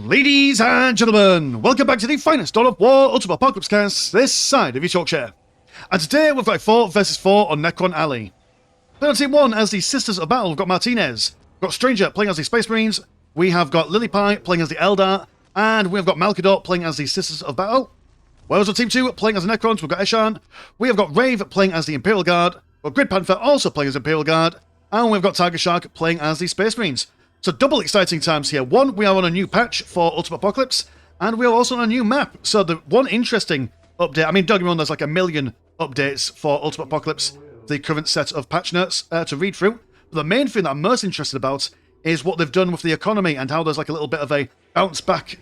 Ladies and gentlemen, welcome back to the finest Dawn of War Ultimate Apocalypse cast this side of your Yorkshire. And today we've got 4 versus 4 on Necron Alley. Playing on Team 1 as the Sisters of Battle, we've got Martinez. We've got Stranger playing as the Space Marines. We have got Lily Pie playing as the Eldar. And we've got Malkador playing as the Sisters of Battle. Whereas on Team 2 playing as the Necrons, we've got Eshan. We have got Rave playing as the Imperial Guard. We've got Grid Panther also playing as Imperial Guard. And we've got Tiger Shark playing as the Space Marines. So double exciting times here. One, we are on a new patch for Ultimate Apocalypse, and we are also on a new map. So the one interesting update, I mean, don't get me wrong, there's like a million updates for Ultimate Apocalypse, the current set of patch notes to read through. But the main thing that I'm most interested about is what they've done with the economy and how there's like a little bit of a bounce back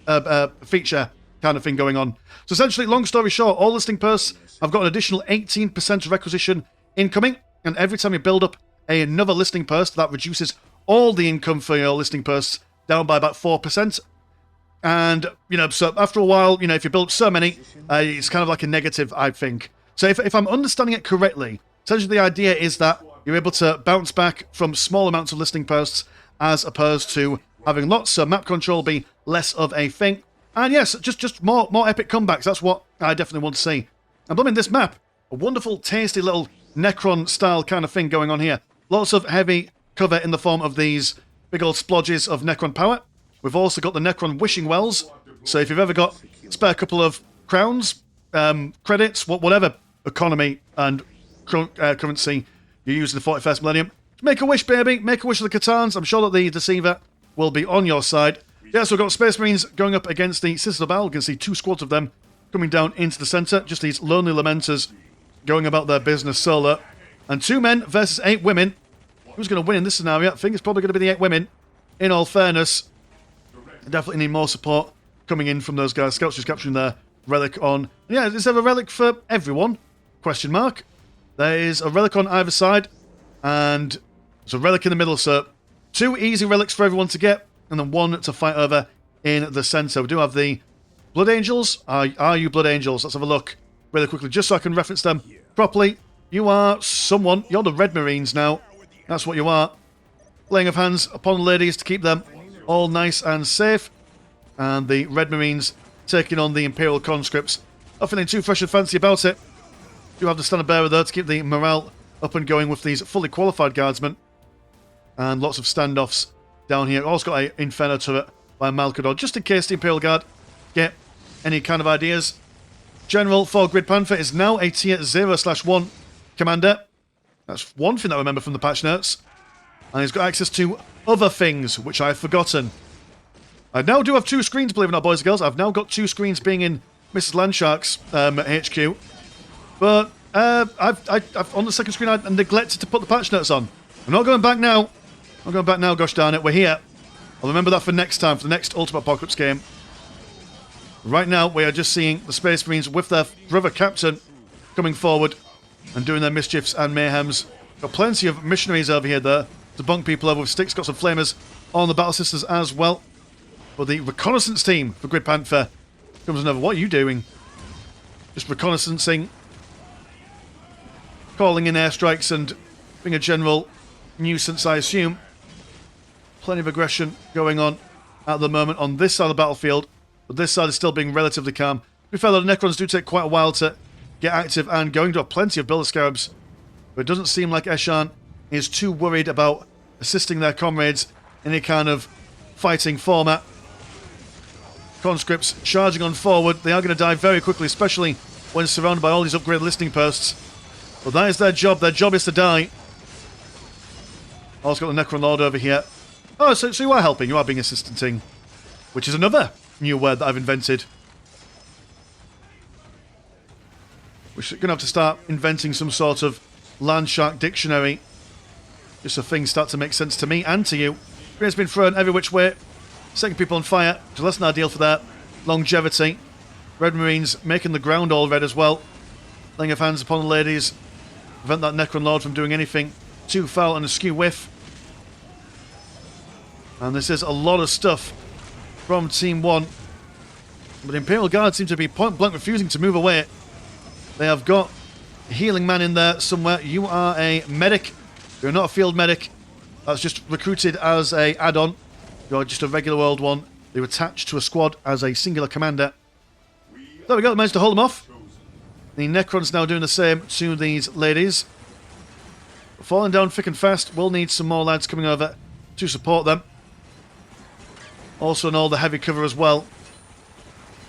feature kind of thing going on. So essentially, long story short, all listing posts have got an additional 18% requisition incoming, and every time you build up another listing post, that reduces all the income for your listing posts down by about 4%. And, you know, so after a while, you know, if you build so many, it's kind of like a negative, I think. So if I'm understanding it correctly, essentially the idea is that you're able to bounce back from small amounts of listing posts as opposed to having lots, so map control be less of a thing. And yes, just more epic comebacks. That's what I definitely want to see. And blooming this map, a wonderful, tasty little Necron-style kind of thing going on here. Lots of heavy cover in the form of these big old splodges of Necron power. We've also got the Necron wishing wells. So if you've ever got a spare couple of crowns, credits, whatever economy and currency you use in the 41st millennium, make a wish, baby. Make a wish of the Catans. I'm sure that the Deceiver will be on your side. Yeah, so we've got Space Marines going up against the Sisters of Battle. You can see 2 squads of them coming down into the centre. Just these lonely lamenters going about their business solo. And 2 men versus 8 women. Who's going to win in this scenario? I think it's probably going to be the 8 women. In all fairness, definitely need more support coming in from those guys. Scouts just capturing their relic on. Yeah, is there a relic for everyone? Question mark. There is a relic on either side, and there's a relic in the middle. So 2 easy relics for everyone to get, and then 1 to fight over in the centre. We do have the Blood Angels. Are you Blood Angels? Let's have a look really quickly, just so I can reference them properly. You are someone. You're the Red Marines now. That's what you are. Laying of hands upon the ladies to keep them all nice and safe. And the Red Marines taking on the Imperial Conscripts. Not feeling too fresh and fancy about it. You have the Standard Bearer though to keep the morale up and going with these fully qualified guardsmen. And lots of standoffs down here. Also got an Inferno turret by Malkador, just in case the Imperial Guard get any kind of ideas. General for Grid Panther is now a tier 0/1 commander. That's one thing that I remember from the patch notes. And he's got access to other things, which I've forgotten. I now do have 2 screens, believe it or not, boys and girls. I've now got 2 screens being in Mrs. Landshark's HQ. But I've on the second screen, I neglected to put the patch notes on. I'm not going back now. I'm going back now, gosh darn it. We're here. I'll remember that for next time, for the next Ultimate Apocalypse game. Right now, we are just seeing the Space Marines with their brother captain coming forward and doing their mischiefs and mayhems. Got plenty of missionaries over here there to bunk people over with sticks. Got some flamers on the Battle Sisters as well. But the reconnaissance team for Grid Panther comes another. What are you doing? Just reconnaissancing. Calling in airstrikes and being a general nuisance, I assume. Plenty of aggression going on at the moment on this side of the battlefield. But this side is still being relatively calm. To be fair though, the Necrons do take quite a while to get active and going to have plenty of Builder Scarabs. But it doesn't seem like Eshan is too worried about assisting their comrades in any kind of fighting format. Conscripts charging on forward. They are going to die very quickly, especially when surrounded by all these upgraded listing posts. But that is their job. Their job is to die. Also got the Necron Lord over here. Oh, so you are helping. You are being assistanting. Which is another new word that I've invented. We're going to have to start inventing some sort of Landshark dictionary. Just so things start to make sense to me and to you. It's been thrown every which way. Setting people on fire, which is less than ideal for their longevity. Red Marines making the ground all red as well. Laying of hands upon the ladies. Prevent that Necron Lord from doing anything too foul and askew with. And this is a lot of stuff from Team 1. But the Imperial Guard seem to be point blank refusing to move away. They have got a healing man in there somewhere. You are a medic. You're not a field medic. That's just recruited as a add-on. You're just a regular old one. They were attached to a squad as a singular commander. There we go, they managed to hold them off. The Necrons now doing the same to these ladies. Falling down thick and fast. We'll need some more lads coming over to support them. Also in all the heavy cover as well.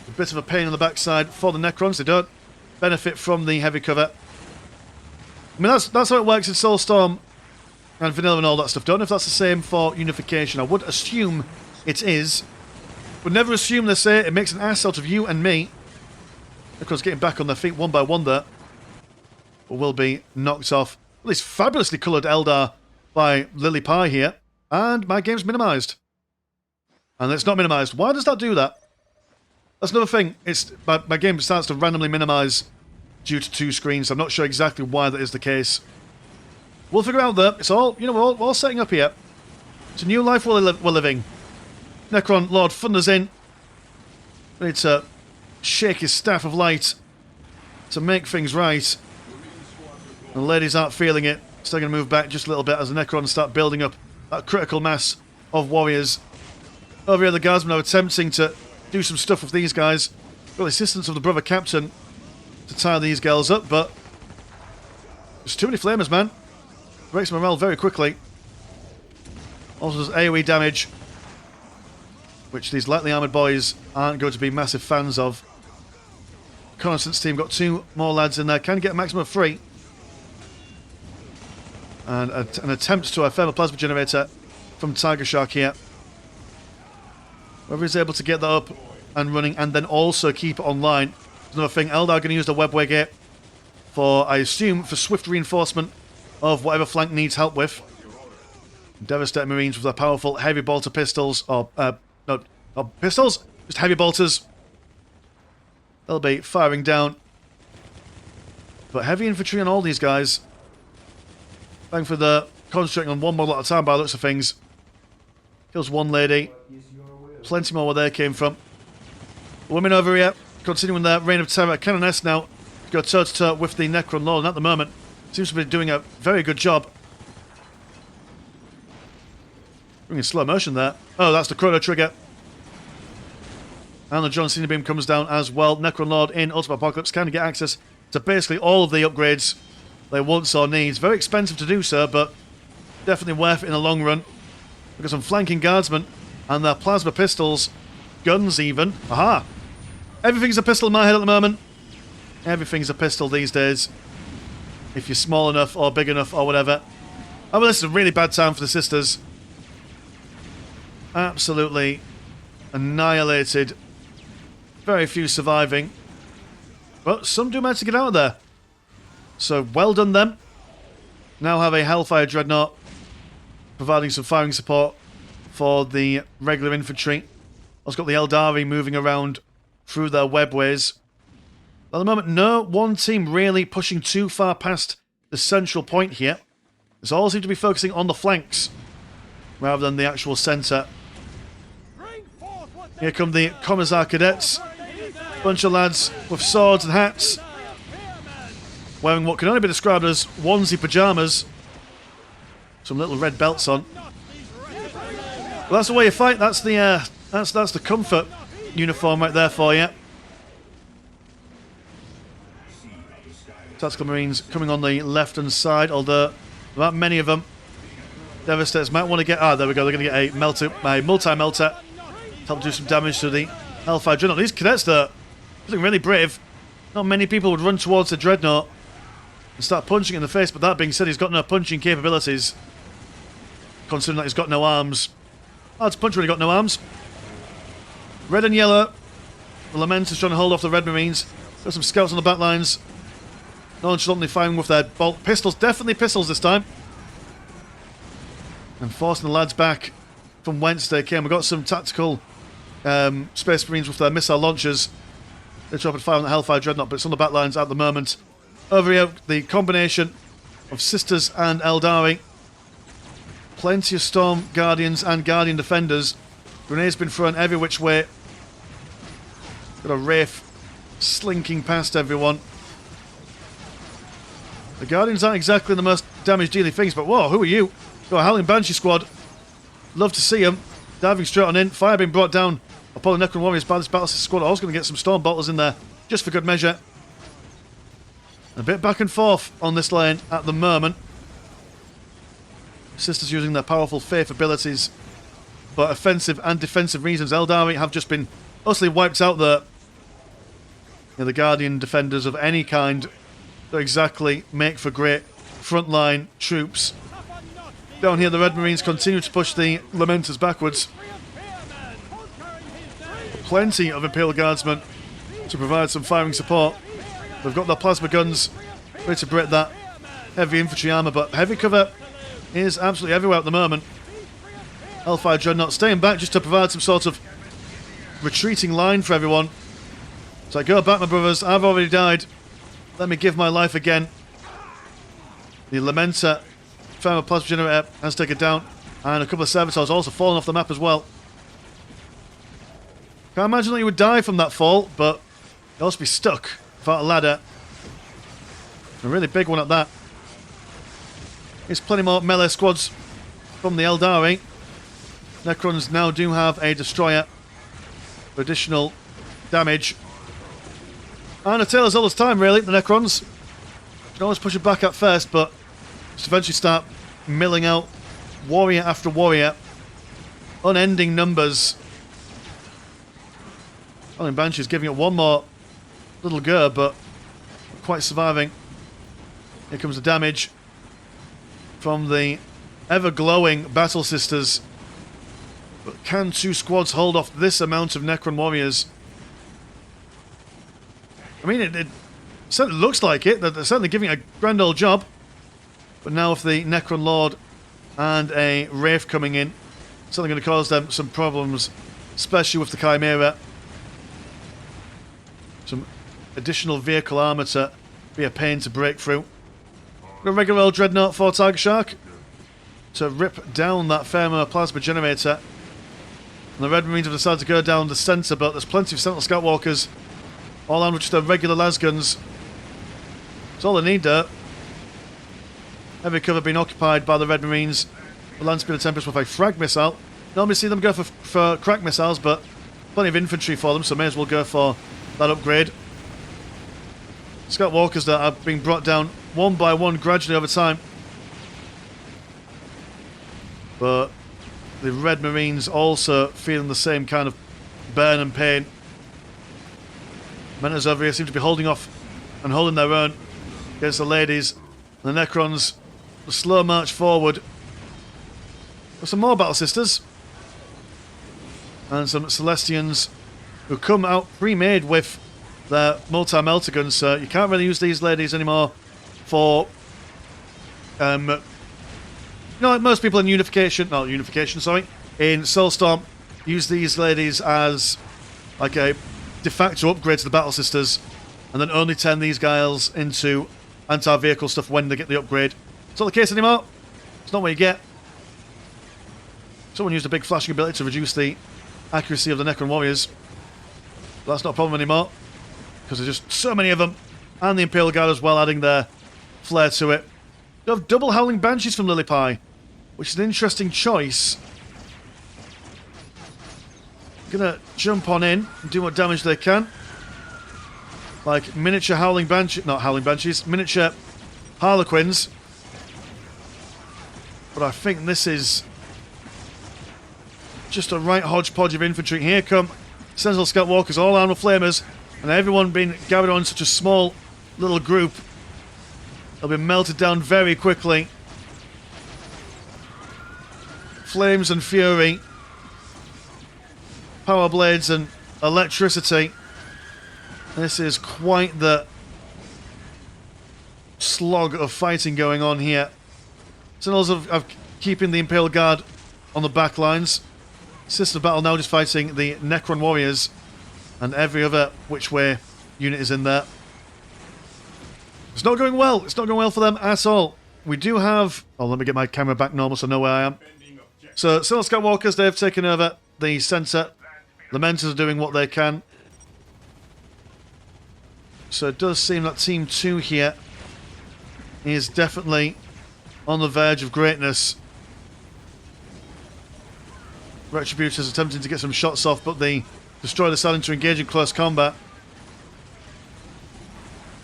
A bit of a pain in the backside for the Necrons. They don't benefit from the heavy cover. I mean, that's how it works in Soulstorm and Vanilla and all that stuff. Don't know if that's the same for Unification. I would assume it is. Would never assume they say it makes an ass out of you and me. Necrons getting back on their feet one by one there. But will be knocked off. Well, this fabulously coloured Eldar by Lily Pie here. And my game's minimised. And it's not minimised. Why does that do that? That's another thing. It's my game starts to randomly minimise due to 2 screens. I'm not sure exactly why that is the case. We'll figure out that. It's all, you know, we're all setting up here. It's a new life we're living. Necron Lord thunders in. Ready to shake his staff of light to make things right. And the ladies aren't feeling it. Still going to move back just a little bit as the Necrons start building up that critical mass of warriors. Over here, the guardsmen are attempting to do some stuff with these guys. Got the assistance of the brother captain to tie these girls up, but there's too many flamers, man. Breaks morale very quickly. Also does AoE damage, which these lightly armoured boys aren't going to be massive fans of. Constance team got 2 more lads in there. Can get a maximum of 3. And an attempt to a thermal plasma generator from Tiger Shark here. Whether he's able to get that up and running and then also keep it online. Another thing, Eldar are going to use the webway gate for, I assume, for swift reinforcement of whatever flank needs help with. Devastate Marines with their powerful heavy bolter pistols, or, no, not pistols, just heavy bolters. They'll be firing down. But heavy infantry on all these guys. Bang for the concentrating on one model at a time by the looks of things. Kills one lady. Plenty more where they came from. Women over here, continuing their reign of terror. Canoness now go toe-to-toe with the Necron Lord, and at the moment seems to be doing a very good job. Bringing slow motion there. Oh, that's the Chrono Trigger. And the John Cena beam comes down as well. Necron Lord in Ultimate Apocalypse can get access to basically all of the upgrades they want or needs. Very expensive to do so, but definitely worth it in the long run. We've got some flanking guardsmen and their plasma pistols, guns even. Aha! Everything's a pistol in my head at the moment. Everything's a pistol these days. If you're small enough or big enough or whatever. Oh, well, this is a really bad time for the sisters. Absolutely annihilated. Very few surviving. But some do manage to get out of there. So, well done them. Now have a Hellfire Dreadnought providing some firing support for the regular infantry. Also got the Eldari moving around through their webways. At the moment, no one team really pushing too far past the central point here. It's all seem to be focusing on the flanks rather than the actual centre. Here come the Commissar Cadets. Bunch of lads with swords and hats, wearing what can only be described as onesie pyjamas. Some little red belts on. Well, that's the way you fight. That's the that's the comfort uniform right there for you. Tactical Marines coming on the left-hand side, although there aren't many of them. Devastators might want to get... Ah, there we go. They're going to get a multi-melter. Help do some damage to the Hellfire Dreadnought. These cadets, though, looking really brave. Not many people would run towards the Dreadnought and start punching in the face, but that being said, he's got no punching capabilities, considering that he's got no arms. Hard to punch when he's got no arms. Red and yellow. The Lament is trying to hold off the Red Marines. Got some scouts on the back lines. Nonchalantly firing with their bolt pistols. Definitely pistols this time. And forcing the lads back from whence they came. We've got some tactical Space Marines with their missile launchers. They're trying to fire on the Hellfire Dreadnought, but it's on the back lines at the moment. Over here, the combination of Sisters and Eldari. Plenty of Storm Guardians and Guardian Defenders. Grenades been thrown every which way. Got a Wraith slinking past everyone. The Guardians aren't exactly the most damage-dealing things, but whoa, who are you? Got a Howling Banshee squad. Love to see them. Diving straight on in. Fire being brought down upon the Necron Warriors by this Battle Sister squad. I was going to get some Storm Bolters in there, just for good measure. A bit back and forth on this lane at the moment. Sisters using their powerful Faith abilities for offensive and defensive reasons. Eldar have just been mostly wiped out there. The Guardian defenders of any kind don't exactly make for great frontline troops. Down here, the Red Marines continue to push the Lamenters backwards. Plenty of Imperial Guardsmen to provide some firing support. They've got their plasma guns ready to break that heavy infantry armour, but heavy cover is absolutely everywhere at the moment. Hellfire Dreadnought staying back just to provide some sort of retreating line for everyone. So go back, my brothers. I've already died. Let me give my life again. The Lamenter Thermal Plasma Generator has taken down, and a couple of Servitors also fallen off the map as well. Can't imagine that you would die from that fall, but you'd also be stuck without a ladder. A really big one at that. There's plenty more melee squads from the Eldar. Necrons now do have a destroyer for additional damage. And a tale as old as time, really, the Necrons. You can always push it back at first, but just eventually start milling out warrior after warrior. Unending numbers. Howling Banshees giving it one more little go, but quite surviving. Here comes the damage from the ever-glowing Battle Sisters. But can two squads hold off this amount of Necron warriors? I mean, it certainly looks like it. They're certainly giving it a grand old job. But now with the Necron Lord and a Wraith coming in, it's certainly going to cause them some problems, especially with the Chimera. Some additional vehicle armour to be a pain to break through. A regular old Dreadnought for Tiger Shark to rip down that Thermal Plasma Generator. And the Red Marines have decided to go down the centre, but there's plenty of Sentinel Scout Walkers all armed with just their regular las guns. That's all they need there. Heavy cover being occupied by the Red Marines. The Land Speeder Tempest with a frag missile. Normally see them go for crack missiles, but plenty of infantry for them, so may as well go for that upgrade. Scout Walkers that are being brought down one by one gradually over time. But the Red Marines also feeling the same kind of burn and pain. Mentors over here seem to be holding off and holding their own against the ladies. The Necrons, the slow march forward. With some more Battle Sisters. And some Celestians who come out pre-made with their multi-melter guns. So you can't really use these ladies anymore for... like most people in in Soulstorm use these ladies as like a de facto upgrade to the Battle Sisters, and then only turn these guys into anti-vehicle stuff when they get the upgrade. It's not the case anymore. It's not what you get. Someone used a big flashing ability to reduce the accuracy of the Necron Warriors. But that's not a problem anymore, because there's just so many of them, and the Imperial Guard as well, adding their flair to it. You have double Howling Banshees from Lillipie, which is an interesting choice. Gonna jump on in and do what damage they can. Like miniature Howling Banshees, not Howling Banshees, miniature Harlequins. But I think this is just a right hodgepodge of infantry. Here come Sentinel Scout Walkers, all armed with flamers, and everyone being gathered on such a small little group. They'll be melted down very quickly. Flames and fury. Power blades and electricity. This is quite the slog of fighting going on here. Sentinels of keeping the Imperial Guard on the back lines. Sister Battle now just fighting the Necron Warriors, and every other which way unit is in there. It's not going well. It's not going well for them at all. We do have... Oh, let me get my camera back normal so I know where I am. So, Sentinel Scout Walkers, they've taken over the centre. Lamenters are doing what they can. So it does seem that Team 2 here is definitely on the verge of greatness. Retributors attempting to get some shots off, but the Destroyer starting to engage in close combat.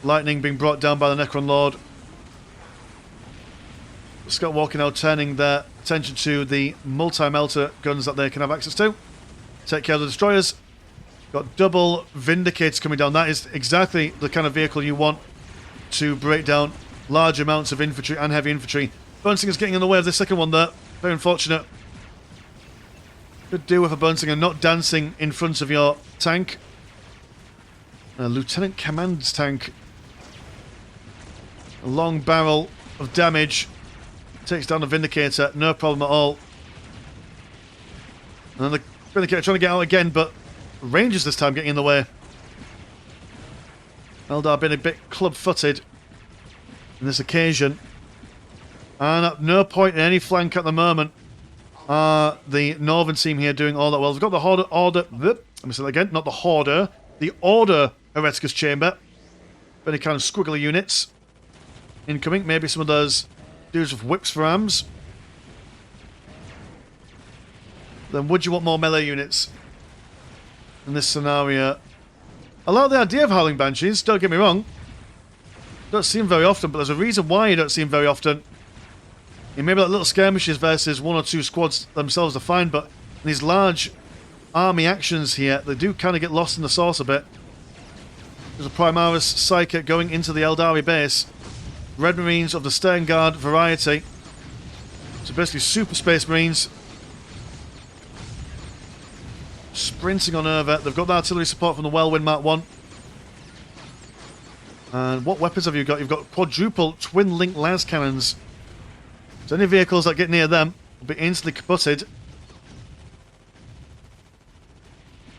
Lightning being brought down by the Necron Lord. Scott Walker now turning their attention to the multi-melter guns that they can have access to. Take care of the destroyers. Got double Vindicators coming down. That is exactly the kind of vehicle you want to break down large amounts of infantry and heavy infantry. Burnslinger's getting in the way of this second one there. Very unfortunate. Could do with a Burnsinger not dancing in front of your tank. Lieutenant Command's tank. A long barrel of damage. Takes down the Vindicator. No problem at all. And then the Vindicator trying to get out again, but Rangers this time getting in the way. Eldar being a bit club-footed on this occasion. And at no point in any flank at the moment are the Northern team here doing all that well. They've got the let me say that again, not the Hoarder. The Order Hereticus Chamber. Any kind of squiggly units incoming. Maybe some of those dudes with whips for arms. Then would you want more melee units in this scenario? I like the idea of Howling Banshees, don't get me wrong. Don't see them very often, but there's a reason why you don't see them very often. In maybe like little skirmishes versus one or two squads themselves are fine, but in these large army actions here, they do kind of get lost in the sauce a bit. There's a Primaris Psychic going into the Eldari base. Red Marines of the Stern Guard variety. So basically Super Space Marines. Sprinting on over. They've got the artillery support from the Whirlwind Mark 1. And what weapons have you got? You've got quadruple twin-link las cannons. So any vehicles that get near them will be instantly kaputted.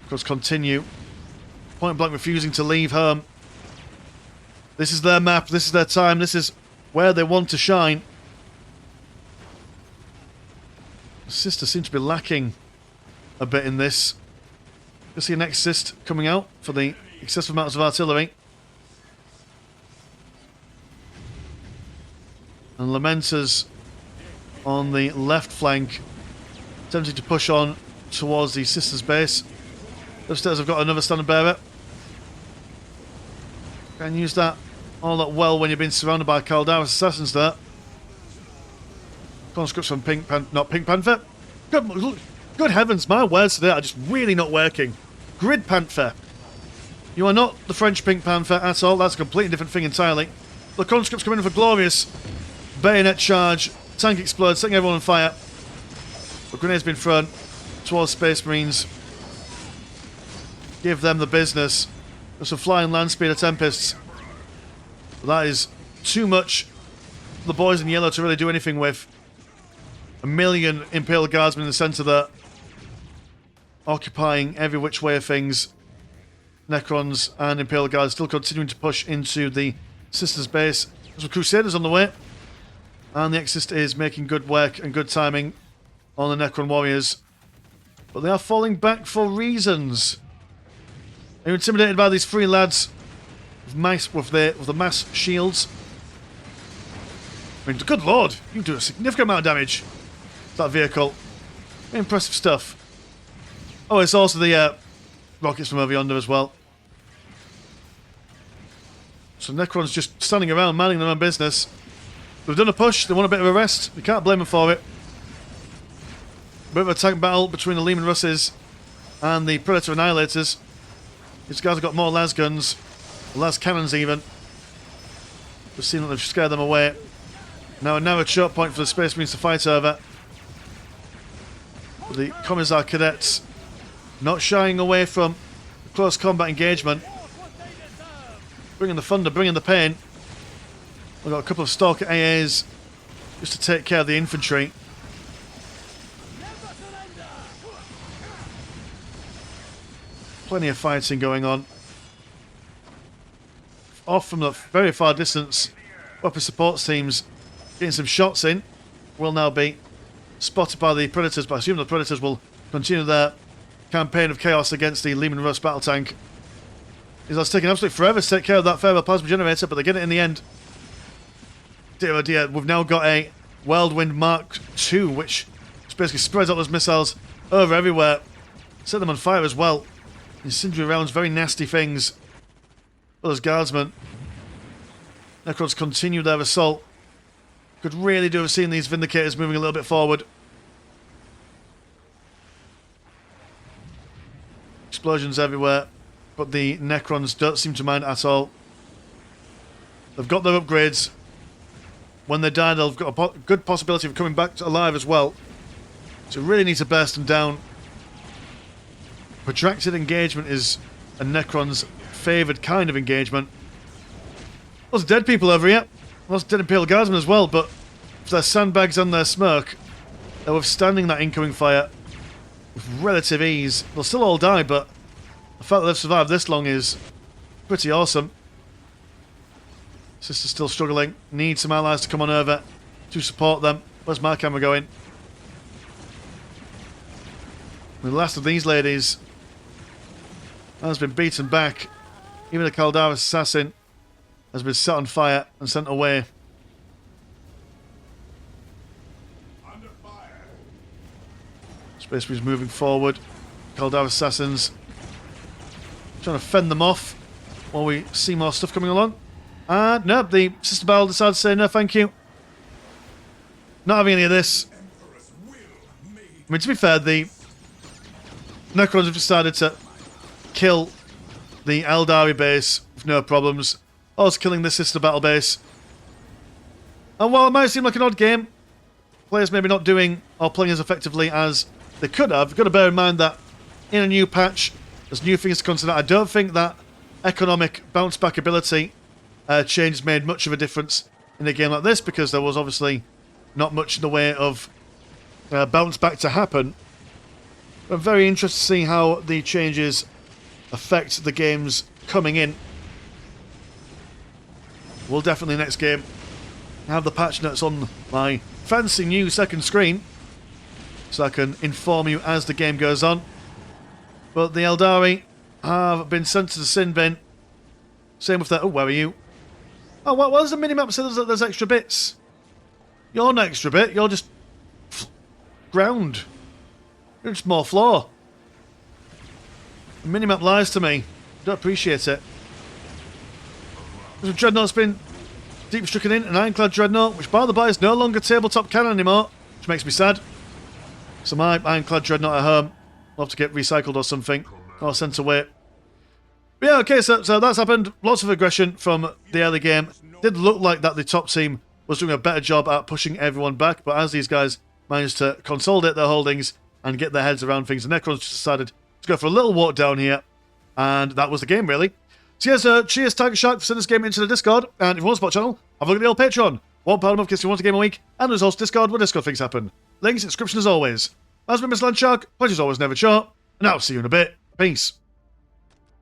Of course, continue. Point blank refusing to leave home. This is their map, this is their time, this is where they want to shine. The Sister seems to be lacking a bit in this. You'll see an assist coming out for the excessive amounts of artillery. And Lamenters on the left flank, attempting to push on towards the Sisters' base. Upstairs I've got another standard bearer. Can use that all that well when you've been surrounded by Caldaris assassins there. Conscripts from Pink Panther. Good heavens, my words today are just really not working. Grid Panther. You are not the French Pink Panther at all. That's a completely different thing entirely. The conscripts come in for glorious bayonet charge. Tank explodes, setting everyone on fire. The grenade's been thrown towards Space Marines. Give them the business. There's some flying land speeder Tempests. But that is too much for the boys in yellow to really do anything with. A million Imperial Guardsmen in the centre there. Occupying every which way of things. Necrons and Imperial Guards still continuing to push into the Sisters' base. There's some Crusaders on the way. And the Exist is making good work and good timing on the Necron warriors. But they are falling back for reasons. Are you intimidated by these three lads with the mass shields? I mean, good lord, you do a significant amount of damage to that vehicle. Impressive stuff. Oh, it's also the rockets from over yonder as well. So Necron's just standing around, minding their own business. They've done a push, they want a bit of a rest. You can't blame them for it. A bit of a tank battle between the Lehman Russes and the Predator Annihilators. These guys have got more las guns, las cannons even. Just seeing that they've scared them away. Now a narrow choke point for the Space Marines to fight over. But the Commissar Cadets not shying away from close combat engagement. Bringing the thunder, bringing the pain. We've got a couple of Stalker AAs just to take care of the infantry. Plenty of fighting going on. Off from the very far distance, weapon support teams getting some shots in. Will now be spotted by the Predators, but I assume the Predators will continue their campaign of chaos against the Lehman Russ battle tank. It's taking absolutely forever to take care of that farewell plasma generator, but they get it in the end. Dear oh dear, we've now got a Whirlwind Mark II, which basically spreads out those missiles over everywhere. Set them on fire as well. Incendiary rounds, very nasty things. Well, those guardsmen. Necrons continue their assault. Could really do with seeing these Vindicators moving a little bit forward. Explosions everywhere, but the Necrons don't seem to mind at all. They've got their upgrades. When they die, they've got a good possibility of coming back alive as well. So we really need to burst them down. Protracted engagement is a Necron's favoured kind of engagement. Lots of dead people over here. Lots of dead Imperial Guardsmen as well, but with their sandbags and their smirk, they're withstanding that incoming fire with relative ease. They'll still all die, but the fact that they've survived this long is pretty awesome. Sister's still struggling. Need some allies to come on over to support them. Where's my camera going? The last of these ladies has been beaten back. Even the Caldaris assassin has been set on fire and sent away. Space Marines moving forward. Caldaris assassins trying to fend them off while we see more stuff coming along. And no, the Sister Battle decided to say no thank you. Not having any of this. I mean, to be fair, the Necrons have decided to kill the Eldari base with no problems. Us killing the Sister Battle base. And while it might seem like an odd game, players maybe not doing or playing as effectively as they could have, you've got to bear in mind that in a new patch, there's new things to consider. I don't think that economic bounce back ability change has made much of a difference in a game like this, because there was obviously not much in the way of bounce back to happen. I'm very interested to see how the changes affect the games coming in. We'll definitely next game have the patch notes on my fancy new second screen, so I can inform you as the game goes on. But the Eldari have been sent to the sin bin. Same with that. Oh, where are you? Oh, what does the minimap say there's extra bits? You're an extra bit. You're just ground. You're just more floor. The minimap lies to me. Don't appreciate it. There's a Dreadnought's been deep stricken in, an Ironclad Dreadnought, which by the by is no longer tabletop canon anymore, which makes me sad. So my Ironclad Dreadnought at home will have to get recycled or something, or sent away. But yeah, okay, so that's happened. Lots of aggression from the early game. Did look like that the top team was doing a better job at pushing everyone back, but as these guys managed to consolidate their holdings and get their heads around things, the Necrons just decided to go for a little walk down here, and that was the game, really. So yeah, cheers Tiger Shark for sending this game into the Discord, and if you want to support the channel, have a look at the old Patreon. £1 a month gets you once a game a week, and there's also Discord where Discord things happen. Links in the description as always. As been Miss Landshark, pleasure's always never short, and I'll see you in a bit. Peace.